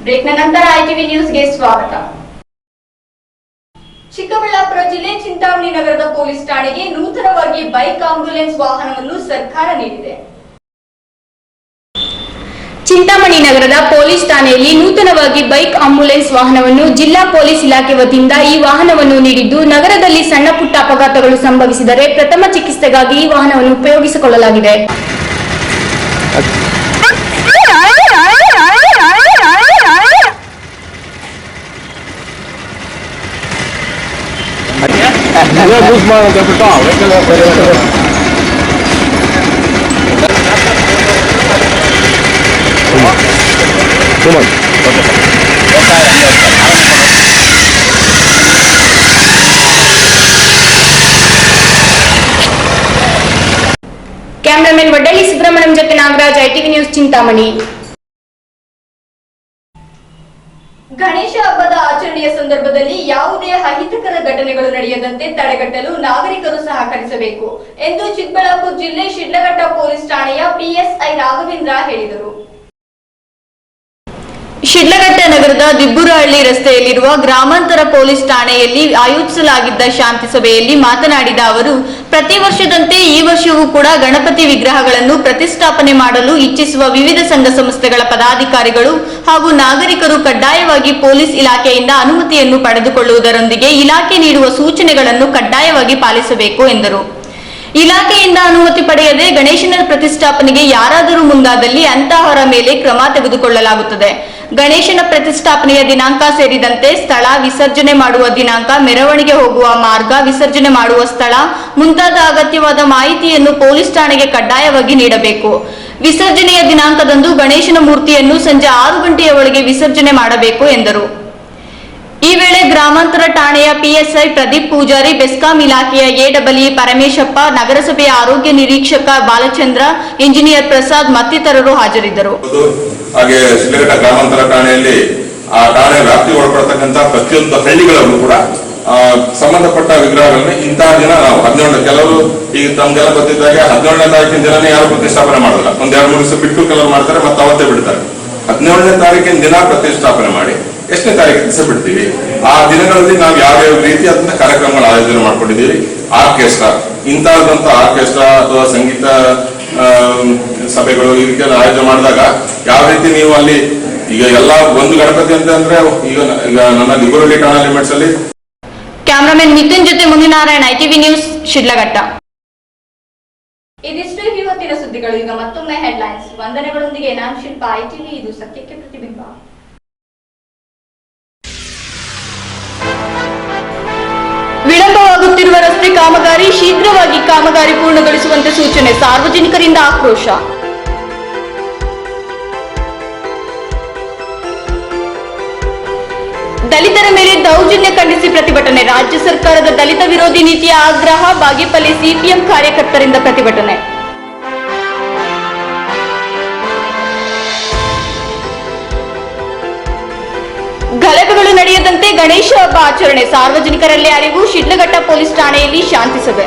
ಬ್ರೇಕ್ನ ನಂತರ ಐಟಿವಿ ನ್ಯೂಸ್ಗೆ ಸ್ವಾಗತ. ಚಿಕ್ಕಬಳ್ಳಾಪುರ ಜಿಲ್ಲೆ ಚಿಂತಾಮಣಿ ನಗರದ ಪೊಲೀಸ್ ಠಾಣೆಗೆ ನೂತನವಾಗಿ ಬೈಕ್ ಆಂಬ್ಯುಲೆನ್ಸ್ ವಾಹನವನ್ನು ಸರ್ಕಾರ ನೀಡಿದೆ. ಚಿಂತಾಮಣಿ ನಗರದ ಪೊಲೀಸ್ ಠಾಣೆಯಲ್ಲಿ ನೂತನವಾಗಿ ಬೈಕ್ ಆಂಬ್ಯುಲೆನ್ಸ್ ವಾಹನವನ್ನು ಜಿಲ್ಲಾ ಪೊಲೀಸ್ ಇಲಾಖೆ ವತಿಯಿಂದ ಈ ವಾಹನವನ್ನು ನೀಡಿದ್ದು, ನಗರದಲ್ಲಿ ಸಣ್ಣ ಪುಟ್ಟ ಅಪಘಾತಗಳು ಸಂಭವಿಸಿದರೆ ಪ್ರಥಮ ಚಿಕಿತ್ಸೆಗಾಗಿ ಈ ವಾಹನವನ್ನು ಉಪಯೋಗಿಸಿಕೊಳ್ಳಲಾಗಿದೆ. ಕ್ಯಾಮರಾಮನ್ ವಡ್ಡಳ್ಳಿ ಸುಬ್ರಹ್ಮಣ್ಯಂ ಜೊತೆ ನಾಗರಾಜ್, ಐಟಿವಿ ನ್ಯೂಸ್, ಚಿಂತಾಮಣಿ. ಗಣೇಶ ಹಬ್ಬದ ಆಚರಣೆಯ ಸಂದರ್ಭದಲ್ಲಿ ಯಾವುದೇ ಅಹಿತಕರ ಘಟನೆಗಳು ನಡೆಯದಂತೆ ತಡೆಗಟ್ಟಲು ನಾಗರಿಕರು ಸಹಕರಿಸಬೇಕು ಎಂದು ಚಿಕ್ಕಬಳ್ಳಾಪುರ ಜಿಲ್ಲೆ ಶಿಡ್ಲಘಟ್ಟ ಪೊಲೀಸ್ ಠಾಣೆಯ ಪಿಎಸ್ಐ ರಾಘವೇಂದ್ರ ಹೇಳಿದರು. ಶಿಡ್ಲಘಟ್ಟ ನಗರದ ದಿಬ್ಬುರಹಳ್ಳಿ ರಸ್ತೆಯಲ್ಲಿರುವ ಗ್ರಾಮಾಂತರ ಪೊಲೀಸ್ ಠಾಣೆಯಲ್ಲಿ ಆಯೋಜಿಸಲಾಗಿದ್ದ ಶಾಂತಿ ಸಭೆಯಲ್ಲಿ ಮಾತನಾಡಿದ ಅವರು, ಪ್ರತಿ ವರ್ಷದಂತೆ ಈ ವರ್ಷವೂ ಕೂಡ ಗಣಪತಿ ವಿಗ್ರಹಗಳನ್ನು ಪ್ರತಿಷ್ಠಾಪನೆ ಮಾಡಲು ಇಚ್ಛಿಸುವ ವಿವಿಧ ಸಂಘ ಸಂಸ್ಥೆಗಳ ಪದಾಧಿಕಾರಿಗಳು ಹಾಗೂ ನಾಗರಿಕರು ಕಡ್ಡಾಯವಾಗಿ ಪೊಲೀಸ್ ಇಲಾಖೆಯಿಂದ ಅನುಮತಿಯನ್ನು ಪಡೆದುಕೊಳ್ಳುವುದರೊಂದಿಗೆ ಇಲಾಖೆ ನೀಡುವ ಸೂಚನೆಗಳನ್ನು ಕಡ್ಡಾಯವಾಗಿ ಪಾಲಿಸಬೇಕು ಎಂದರು. ಇಲಾಖೆಯಿಂದ ಅನುಮತಿ ಪಡೆಯದೆ ಗಣೇಶನ ಪ್ರತಿಷ್ಠಾಪನೆಗೆ ಯಾರಾದರೂ ಮುಂದಾದಲ್ಲಿ ಅಂತಹವರ ಮೇಲೆ ಕ್ರಮ ತೆಗೆದುಕೊಳ್ಳಲಾಗುತ್ತದೆ. ಗಣೇಶನ ಪ್ರತಿಷ್ಠಾಪನೆಯ ದಿನಾಂಕ ಸೇರಿದಂತೆ ಸ್ಥಳ, ವಿಸರ್ಜನೆ ಮಾಡುವ ದಿನಾಂಕ, ಮೆರವಣಿಗೆ ಹೋಗುವ ಮಾರ್ಗ, ವಿಸರ್ಜನೆ ಮಾಡುವ ಸ್ಥಳ ಮುಂತಾದ ಅಗತ್ಯವಾದ ಮಾಹಿತಿಯನ್ನು ಪೊಲೀಸ್ ಠಾಣೆಗೆ ಕಡ್ಡಾಯವಾಗಿ ನೀಡಬೇಕು. ವಿಸರ್ಜನೆಯ ದಿನಾಂಕದಂದು ಗಣೇಶನ ಮೂರ್ತಿಯನ್ನು ಸಂಜೆ 6 ಗಂಟೆಯ ಒಳಗೆ ವಿಸರ್ಜನೆ ಮಾಡಬೇಕು ಎಂದರು. ಈ ವೇಳೆ ಗ್ರಾಮಾಂತರ ಠಾಣೆಯ ಪಿಎಸ್ಐ ಪ್ರದೀಪ್ ಪೂಜಾರಿ, ಬೆಸ್ಕಾಂ ಇಲಾಖೆಯ ಎಡಬ್ಲ್ಯೂ ಪರಮೇಶಪ್ಪ, ನಗರಸಭೆಯ ಆರೋಗ್ಯ ನಿರೀಕ್ಷಕ ಬಾಲಚಂದ್ರ, ಇಂಜಿನಿಯರ್ ಪ್ರಸಾದ್ ಮತ್ತಿತರರು ಹಾಜರಿದ್ದರು. ಹಾಗೆ ಶಿಡ್ಲಘಟ್ಟ ಗ್ರಾಮಾಂತರ ಠಾಣೆಯಲ್ಲಿ ಆ ಠಾಣೆ ವ್ಯಾಪ್ತಿ ಒಳಪಡತಕ್ಕಂಥ ಪ್ರತಿಯೊಂದು ಹಳ್ಳಿಗಳಲ್ಲೂ ಕೂಡ ಸಂಬಂಧಪಟ್ಟ ವಿಗ್ರಹಗಳನ್ನ ಇಂತಹ ದಿನ ನಾವು 17 ಕೆಲವರು ಈಗ ತಮ್ಗೆಲ್ಲ ಗೊತ್ತಿದ್ದಾಗೆ 17ನೇ ತಾರೀಕಿನ ದಿನನೇ ಯಾರು ಪ್ರತಿಷ್ಠಾಪನೆ ಮಾಡೋದಿಲ್ಲ. ಒಂದ್ 2-3 ದಿವಸ ಬಿಟ್ಟು ಕೆಲವರು ಮಾಡ್ತಾರೆ, ಮತ್ತೆ ಅವತ್ತೇ ಬಿಡ್ತಾರೆ. 17ನೇ ತಾರೀಕಿನ ದಿನ ಪ್ರತಿಷ್ಠಾಪನೆ ಮಾಡಿ 8ನೇ ತಾರೀಕಿನ ದಿವಸ ಬಿಡ್ತೀವಿ. ಆ ದಿನಗಳಲ್ಲಿ ನಾವು ಯಾವ್ಯಾವ ರೀತಿ ಅದನ್ನ ಕಾರ್ಯಕ್ರಮಗಳ ಆಯೋಜನೆ ಮಾಡ್ಕೊಂಡಿದ್ದೀವಿ. ಆರ್ಕೆಸ್ಟ್ರಾ, ಇಂತಹದಂತ ಆರ್ಕೆಸ್ಟ್ರಾ ಅಥವಾ ಸಂಗೀತ ಸಭೆಗಳು ಈ ರೀತಿಯ ಆಯೋಜನೆ ಮಾಡಿದಾಗ ಯಾವ ರೀತಿ ನೀವು ಅಲ್ಲಿ ಈಗ ಎಲ್ಲ ಒಂದು ಗಣಪತಿ ಅಂದ್ರೆ ಈಗ ನನ್ನ ದಿಬ್ಬುರಹಳ್ಳಿ ಠಾಣಾ ಲಿಮಿಟ್ಸ್ ಅಲ್ಲಿ. ಕ್ಯಾಮರಾಮನ್ ನಿತಿನ್ ಜೊತೆ ಮುನಿನಾರಾಯಣ, ಐಟಿವಿ ನ್ಯೂಸ್, ಶಿಡ್ಲಘಟ್ಟ. ಇದಿಷ್ಟು ಇವತ್ತಿನ ಸುದ್ದಿಗಳು. ಈಗ ಮತ್ತೊಮ್ಮೆ ಹೆಡ್ಲೈನ್ಸ್. ವಂದನೆಗಳೊಂದಿಗೆ ನಾನು ಶಿಲ್ಪ, ಐಟಿವಿ, ಇದು ಸತ್ಯಕ್ಕೆ ಪ್ರತಿಬಿಂಬ. ವಿಳಂಬವಾಗುತ್ತಿರುವ ರಸ್ತೆ ಕಾಮಗಾರಿ, ಶೀಘ್ರವಾಗಿ ಕಾಮಗಾರಿ ಪೂರ್ಣಗೊಳಿಸುವಂತೆ ಸೂಚನೆ, ಸಾರ್ವಜನಿಕರಿಂದ ಆಕ್ರೋಶ. ದಲಿತರ ಮೇಲೆ ದೌರ್ಜನ್ಯ ಖಂಡಿಸಿ ಪ್ರತಿಭಟನೆ, ರಾಜ್ಯ ಸರ್ಕಾರದ ದಲಿತ ವಿರೋಧಿ ನೀತಿಯ ಆಗ್ರಹ, ಬಾಗೇಪಲ್ಲಿ ಸಿಪಿಎಂ ಕಾರ್ಯಕರ್ತರಿಂದ ಪ್ರತಿಭಟನೆ. ಗಲಭೆಗಳು ನಡೆಯದಂತೆ ಗಣೇಶ ಹಬ್ಬ ಆಚರಣೆ, ಸಾರ್ವಜನಿಕರಲ್ಲಿ ಅರಿವು, ಶಿಡ್ಲಘಟ್ಟ ಪೊಲೀಸ್ ಠಾಣೆಯಲ್ಲಿ ಶಾಂತಿ ಸಭೆ.